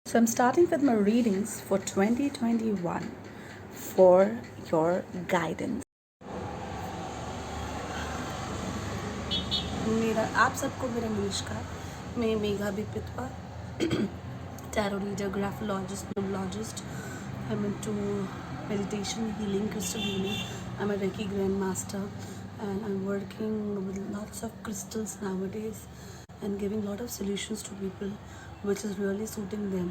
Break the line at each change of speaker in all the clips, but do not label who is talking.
So I'm starting with my readings for 2021 for your guidance. मेरा आप सबको मेरा नमस्कार. मैं Megha बिपित्वा, tarot reader, graphologist, numerologist. I'm into meditation, healing, crystal healing. I'm a Reiki grandmaster, and I'm working with lots of crystals nowadays and giving a lot of solutions to people, which is really suiting them.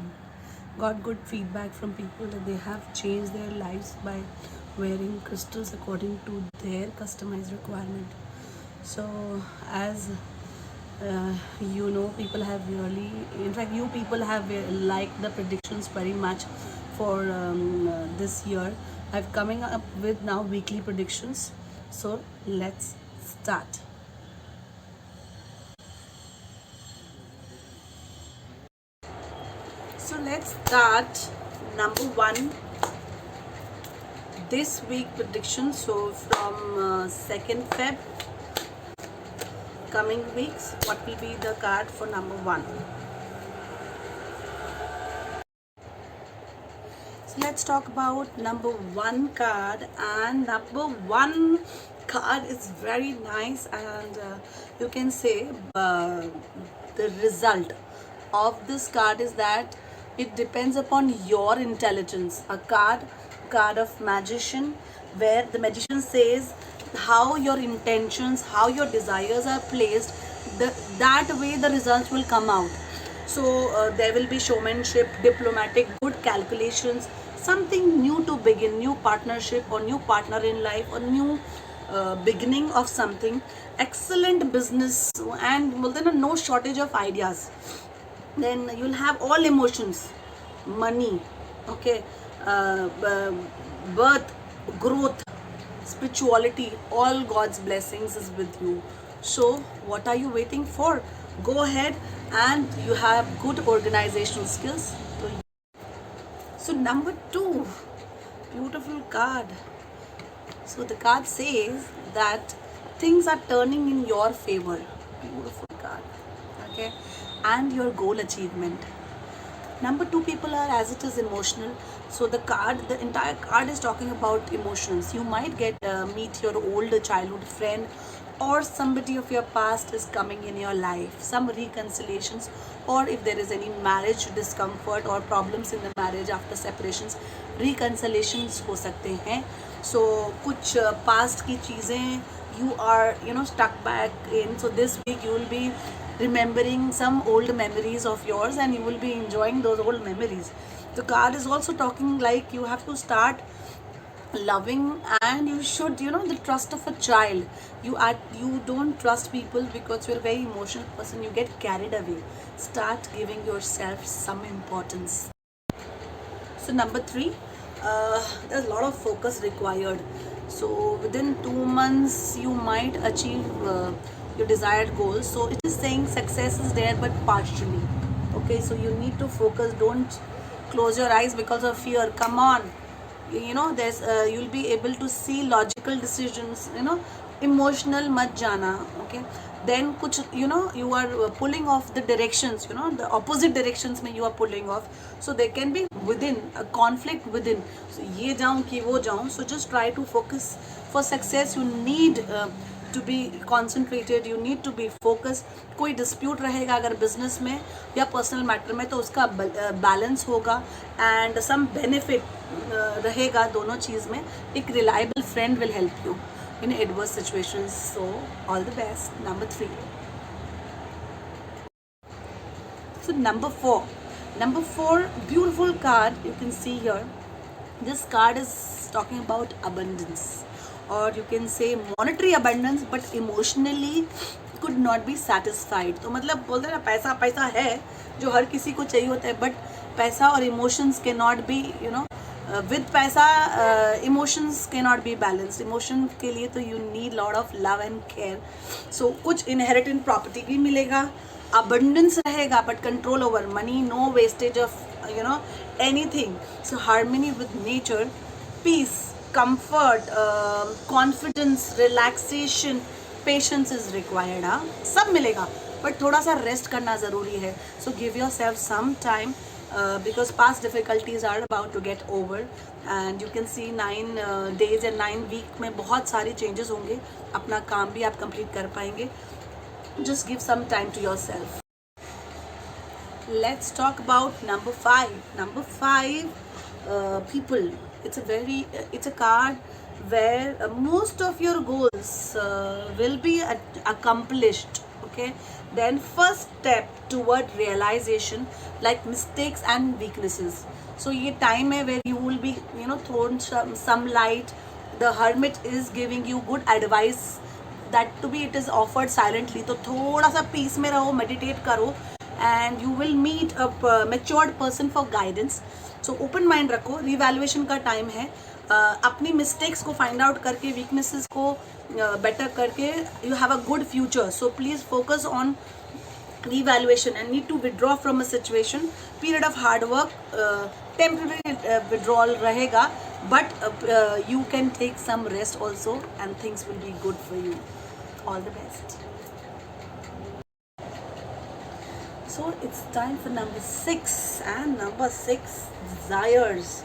Got good feedback from people that they have changed their lives by wearing crystals according to their customized requirement. So, as people have really, in fact, you people have liked the predictions very much for this year. I'm coming up with now weekly predictions. So, let's start. So, let's start. Number one, this week prediction. So, from 2nd Feb, coming weeks, what will be the card for number one? So let's talk about number one card, and number one card is very nice, and you can say the result of this card is that it depends upon your intelligence. A card of magician, where the magician says how your intentions, how your desires are placed, that way the results will come out. So there will be showmanship, diplomatic, good calculations, something new to begin, new partnership or new partner in life, or new beginning of something, excellent business, and well, then no shortage of ideas. Then you'll have all emotions, money, okay, birth, growth, spirituality, all God's blessings is with you. So what are you waiting for? Go ahead, and you have good organizational skills. So number two, beautiful card. So the card says that things are turning in your favor. Beautiful card. Okay. And your goal achievement. Number two, people are as it is emotional. So the entire card is talking about emotions. You might get meet your old childhood friend, or somebody of your past is coming in your life. Some reconciliations, or if there is any marriage discomfort or problems in the marriage after separations, reconciliations हो सकते हैं. So कुछ past की चीज़ें you are stuck back in. So this week you will be remembering some old memories of yours, and you will be enjoying those old memories. The card is also talking like you have to start loving, and you should the trust of a child. You don't trust people because you're a very emotional person. You get carried away. Start giving yourself some importance. So number three, there's a lot of focus required. So within 2 months, you might achieve your desired goals. So it is saying success is there, but partially. Okay, so you need to focus. Don't close your eyes because of fear. Come on, there's you'll be able to see logical decisions. Emotional mat jana. Okay, then kuch you are pulling off the directions, the opposite directions mein you are pulling off. So there can be within a conflict within. So ye jaun ki wo jaun. So just try to focus. For success you need to be concentrated, you need to be focused. कोई dispute रहेगा अगर business में या personal matter में, तो उसका balance होगा, and some benefit रहेगा दोनों चीज़ में. एक reliable friend will help you in adverse situations. So all the best. Number three. So number four, beautiful card you can see here. This card is talking about abundance, or you can say monetary abundance, but emotionally could not be satisfied. तो मतलब बोलते हैं ना, पैसा पैसा है जो हर किसी को चाहिए होता है, बट पैसा और emotions cannot be with पैसा emotions cannot be balanced. Emotion के लिए तो you need lot of love and care. So कुछ inheritance property भी मिलेगा, abundance रहेगा, but control over money, no wastage of anything. So harmony with nature, peace, comfort, confidence, relaxation, patience is required. हाँ, सब मिलेगा, बट थोड़ा सा rest करना ज़रूरी है. So give yourself some time. because past difficulties are about to get over and you can see 9 days and 9 week में बहुत सारे changes होंगे, अपना काम भी आप complete कर पाएंगे. Just give some time to yourself. Let's talk about number 5. Number 5, people. It's a card where most of your goals will be accomplished. Okay, then first step toward realization, like mistakes and weaknesses. So ये time है where you will be thrown some light. The hermit is giving you good advice, that to be it is offered silently. तो थोड़ा सा peace में रहो, meditate करो and you will meet a matured person for guidance. So open mind रखो, revaluation का time है. अपनी mistakes को find out करके, weaknesses को better करके, you have a good future. So please focus on revaluation and need to withdraw from a situation. Period of hard work, temporary withdrawal रहेगा, but you can take some rest also and things will be good for you. All the best. So it's time for number 6, and number 6, desires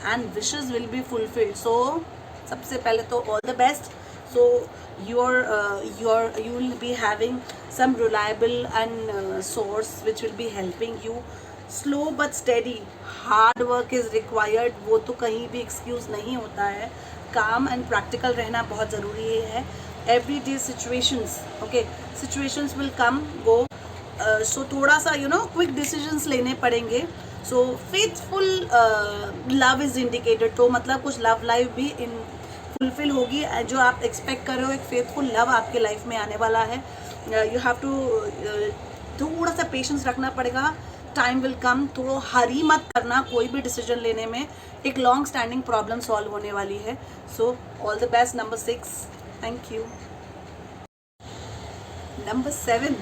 and wishes will be fulfilled. So सबसे पहले तो all the best. So you will be having some reliable and source which will be helping you. Slow but steady, hard work is required. वो तो कहीं भी excuse नहीं होता है. Calm and practical रहना बहुत ज़रूरी है. Everyday situations, okay, situations will come go. So थोड़ा सा quick decisions लेने पड़ेंगे. So faithful love is indicated. तो मतलब कुछ love life भी फुलफिल होगी जो आप एक्सपेक्ट कर रहे हो. एक फेथफुल लव आपके लाइफ में आने वाला है. यू हैव टू थोड़ा सा पेशेंस रखना पड़ेगा. Time will come. तो हरी मत करना कोई भी डिसीजन लेने में. एक लॉन्ग स्टैंडिंग प्रॉब्लम सॉल्व होने वाली है. So all the best. Number 6. Thank you. Number 7,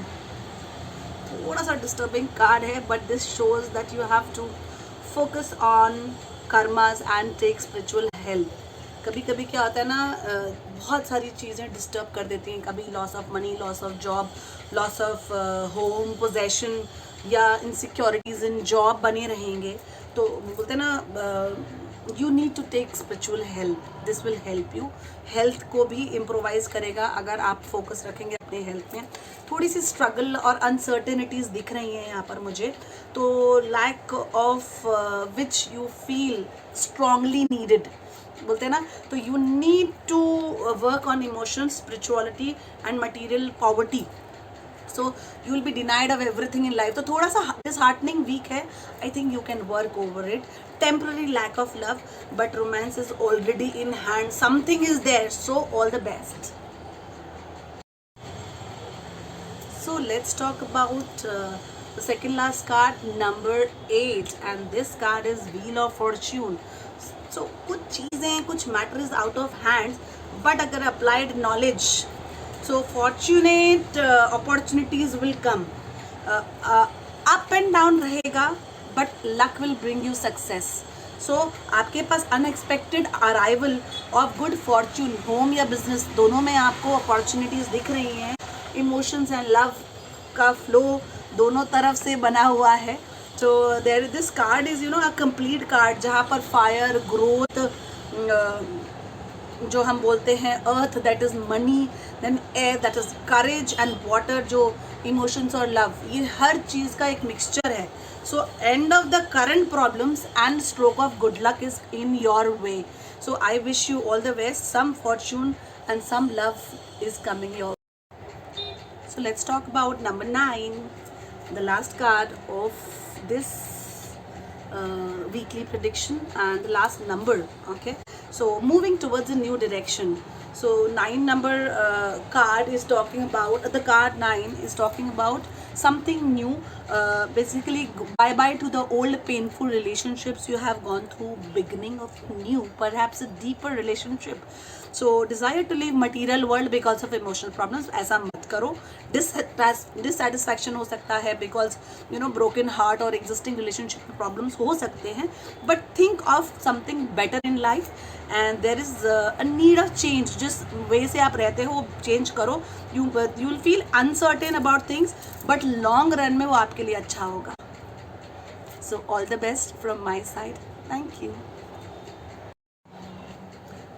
थोड़ा सा डिस्टर्बिंग कार्ड है, but this shows that you have to focus on karmas and take spiritual help. कभी कभी क्या होता है ना, बहुत सारी चीज़ें डिस्टर्ब कर देती हैं. कभी loss of money, loss of job, loss of home possession या इनसिक्योरिटीज़ इन जॉब बने रहेंगे. तो बोलते हैं ना, you need to take spiritual help. This will help you. Health को भी इम्प्रोवाइज़ करेगा अगर आप फोकस रखेंगे अपने हेल्थ में. थोड़ी सी स्ट्रगल और अनसर्टेनिटीज़ दिख रही हैं यहाँ पर मुझे. तो lack of which you feel strongly needed बोलते हैं ना. तो you need to work on emotions, spirituality and material poverty. So you will be denied of everything in life. तो थोड़ा सा डिसहार्टनिंग वीक है. I think you can work over it. Temporary lack of love, but romance is already in hand. Something is there. So all the best. So let's talk about the second last card, number 8, and this card is Wheel of Fortune. So कुछ चीज़ें, कुछ matter is out of hands, but अगर applied knowledge, so fortunate opportunities will come. Up and down रहेगा, but luck will bring you success. So आपके पास unexpected arrival of good fortune, home या business दोनों में आपको opportunities दिख रही हैं. इमोशंस एंड लव का फ्लो दोनों तरफ से बना हुआ है. तो there this card is a complete card, जहाँ पर फायर, ग्रोथ, जो हम बोलते हैं earth, that is money, then air, that is courage, and water, जो इमोशंस और लव, ये हर चीज़ का एक मिक्सचर है. So end of the current problems and stroke of good luck is in your way. So I wish you all the best. Some fortune and some love is coming your. So let's talk about number 9, the last card of this weekly prediction and the last number. Okay, so moving towards a new direction. So 9 number card is talking about, the card 9 is talking about something new. Basically bye bye to the old painful relationships you have gone through, beginning of new, perhaps a deeper relationship. So desire to leave material world because of emotional problems, ऐसा मत करो. Dissatisfaction हो सकता है because broken heart और existing relationship में problems हो सकते हैं. But think of something better in life and there is a need of change. जिस वे से आप रहते हो चेंज करो. You will feel uncertain about things, but long run में वो आपके लिए अच्छा होगा. So all the best from my side. Thank you.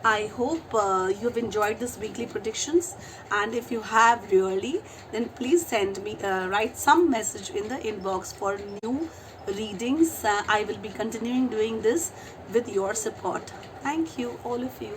I hope you've enjoyed this weekly predictions, and if you have really, then please send me write some message in the inbox for new readings. I will be continuing doing this with your support. Thank you, all of you.